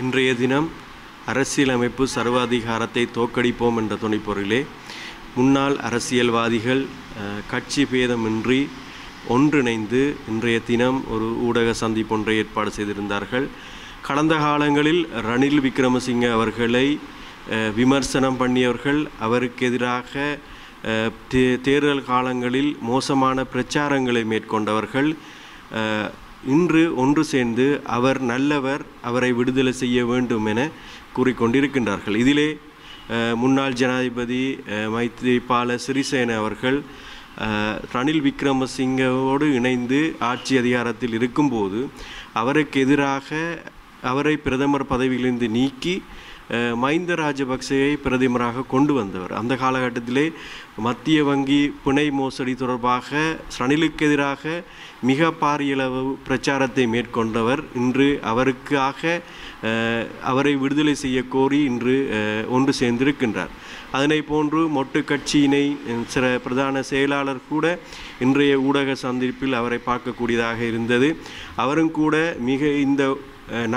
இன்றைய தினம் அரசியலமைப்பு சர்வாதிகாரத்தை தோற்கடிப்போம் என்ற துணைப்பொருளிலே முன்னாள் அரசியல்வாதிகள் கட்சி பேதமின்றி ஒன்றிணைந்து இன்றைய தினம் ஒரு ஊடக சந்திப்பொன்றை ஏற்பாடு செய்திருந்தார்கள். கடந்த காலங்களில் ரணில் விக்ரமசிங்க அவர்களை விமர்சனம் பண்ணியவர்கள், அவருக்கு எதிராக தேர்தல் காலங்களில் மோசமான பிரச்சாரங்களை மேற்கொண்டவர்கள் இன்று ஒன்று சேர்ந்து அவர் நல்லவர், அவரை விடுதலை செய்ய வேண்டும் என கூறிக்கொண்டிருக்கின்றார்கள். இதிலே முன்னாள் ஜனாதிபதி மைத்ரிபால சிறிசேன அவர்கள் ரணில் விக்ரமசிங்கவோடு இணைந்து ஆட்சி அதிகாரத்தில் இருக்கும்போது அவருக்கு எதிராக அவரை பிரதமர் பதவியிலிருந்து நீக்கி மஹிந்த ராஜபக்சவை பிரதமராக கொண்டு வந்தவர். அந்த காலகட்டத்திலே மத்திய வங்கி பிணை மோசடி தொடர்பாக ரணிலுக்கு எதிராக மிக பாரியளவு பிரச்சாரத்தை மேற்கொண்டவர். இன்று அவருக்காக அவரை விடுதலை செய்ய கோரி இன்று ஒன்று சேர்ந்திருக்கின்றார். அதனை போன்று மொட்டு கட்சியினை சில பிரதான செயலாளர் கூட இன்றைய ஊடக சந்திப்பில் அவரை பார்க்கக்கூடியதாக இருந்தது. அவரும் கூட இந்த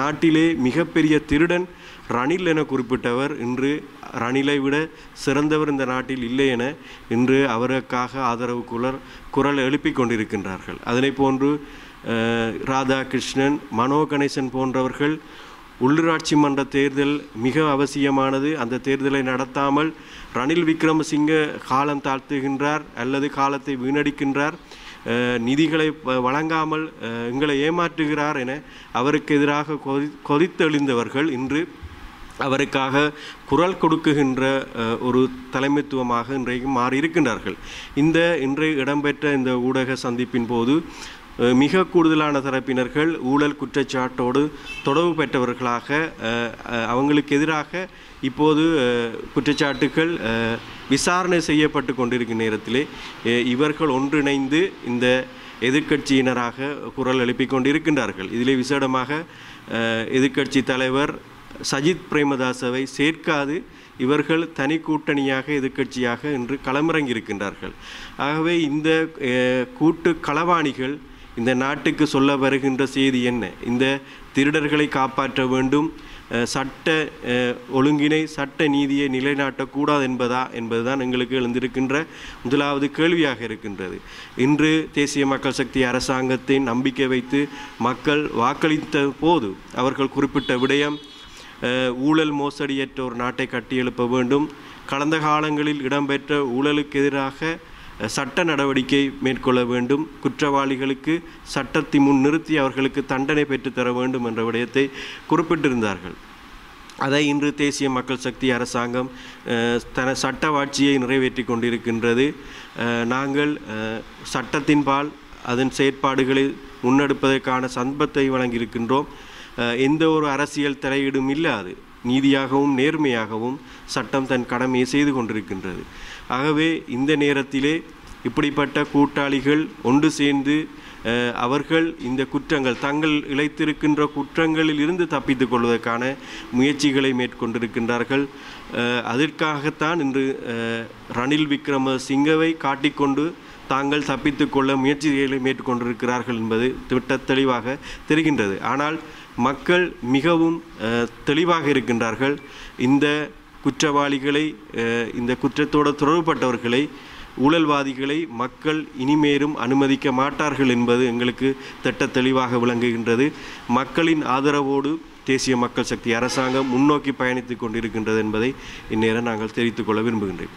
நாட்டிலே மிகப்பெரிய திருடன் ரணில் என குறிப்பிட்டவர் இன்று ரணிலை விட சிறந்தவர் இந்த நாட்டில் இல்லை என இன்று அவருக்காக ஆதரவு குரல் எழுப்பிக் கொண்டிருக்கின்றார்கள். அதனை போன்று ராதாகிருஷ்ணன், மனோ கணேசன் போன்றவர்கள் உள்ளூராட்சி மன்ற தேர்தல் மிக அவசியமானது, அந்த தேர்தலை நடத்தாமல் ரணில் விக்ரமசிங்க காலம் தாழ்த்துகின்றார் அல்லது காலத்தை வீணடிக்கின்றார், நிதிகளை வழங்காமல் எங்களை ஏமாற்றுகிறார் என அவருக்கு எதிராக கொதித்தெழுந்தவர்கள் இன்று அவருக்காக குரல் கொடுக்குகின்ற ஒரு தலைமைத்துவமாக இன்றைக்கு மாறியிருக்கின்றார்கள். இன்றைய இடம்பெற்ற இந்த ஊடக சந்திப்பின் போது மிக கூடுதலான தரப்பினர்கள் ஊழல் குற்றச்சாட்டோடு தொடர்பு பெற்றவர்களாக அவங்களுக்கு எதிராக இப்போது குற்றச்சாட்டுகள் விசாரணை செய்யப்பட்டு கொண்டிருக்கும் நேரத்திலே இவர்கள் ஒன்றிணைந்து இந்த எதிர்க்கட்சியினராக குரல் எழுப்பிக் கொண்டிருக்கின்றார்கள். இதிலே விசேடமாக எதிர்க்கட்சி தலைவர் சஜித் பிரேமதாசவை சேர்க்காது இவர்கள் தனி கூட்டணியாக எதிர்க்கட்சியாக இன்று களமிறங்கியிருக்கின்றார்கள். ஆகவே இந்த கூட்டு களவாணிகள் இந்த நாட்டுக்கு சொல்ல வருகின்ற செய்தி என்ன? இந்த திருடர்களை காப்பாற்ற வேண்டும், சட்ட ஒழுங்கினை சட்ட நீதியை நிலைநாட்டக்கூடாது என்பதுதான் எங்களுக்கு எழுந்திருக்கின்ற முதலாவது கேள்வியாக இருக்கின்றது. இன்று தேசிய மக்கள் சக்தி அரசாங்கத்தை நம்பிக்கை வைத்து மக்கள் வாக்களித்த போது அவர்கள் குறிப்பிட்ட விடயம் ஊழல் மோசடியற்ற ஒரு நாட்டை கட்டியெழுப்ப வேண்டும், கடந்த காலங்களில் இடம்பெற்ற ஊழலுக்கு எதிராக சட்ட நடவடிக்கை மேற்கொள்ள வேண்டும், குற்றவாளிகளுக்கு சட்டத்தை முன் நிறுத்தி அவர்களுக்கு தண்டனை பெற்றுத்தர வேண்டும் என்ற விடயத்தை குறிப்பிட்டிருந்தார்கள். அதை இன்று தேசிய மக்கள் சக்தி அரசாங்கம் சட்டவாட்சியை நிறைவேற்றி கொண்டிருக்கின்றது. நாங்கள் சட்டத்தின்பால் அதன் செயற்பாடுகளை முன்னெடுப்பதற்கான சந்தர்ப்பத்தை வழங்கியிருக்கின்றோம். எந்த ஒரு அரசியல் தலையீடும் இல்லாது நீதியாகவும் நேர்மையாகவும் சட்டம் தன் கடமையை செய்து கொண்டிருக்கின்றது. ஆகவே இந்த நேரத்திலே இப்படிப்பட்ட கூட்டாளிகள் ஒன்று சேர்ந்து அவர்கள் இந்த குற்றங்கள் தங்கள் இழைத்திருக்கின்ற குற்றங்களில் இருந்து தப்பித்துக் கொள்வதற்கான முயற்சிகளை மேற்கொண்டிருக்கின்றார்கள். அதற்காகத்தான் இன்று ரணில் விக்ரமசிங்கவை காட்டிக்கொண்டு தாங்கள் தப்பித்து கொள்ள முயற்சிகளை மேற்கொண்டிருக்கிறார்கள் என்பது தெளிவாக தெரிகின்றது. ஆனால் மக்கள் மிகவும் தெளிவாக இருக்கின்றார்கள். இந்த குற்றவாளிகளை, இந்த குற்றத்தோடு தொடர்புபட்டவர்களை, ஊழல்வாதிகளை மக்கள் இனிமேலும் அனுமதிக்க மாட்டார்கள் என்பது எங்களுக்கு தெளிவாக விளங்குகின்றது. மக்களின் ஆதரவோடு தேசிய மக்கள் சக்தி அரசாங்கம் முன்னோக்கி பயணித்து கொண்டிருக்கின்றது என்பதை இந்நேரம் நாங்கள் தெரிவித்துக் கொள்ள விரும்புகின்றேன்.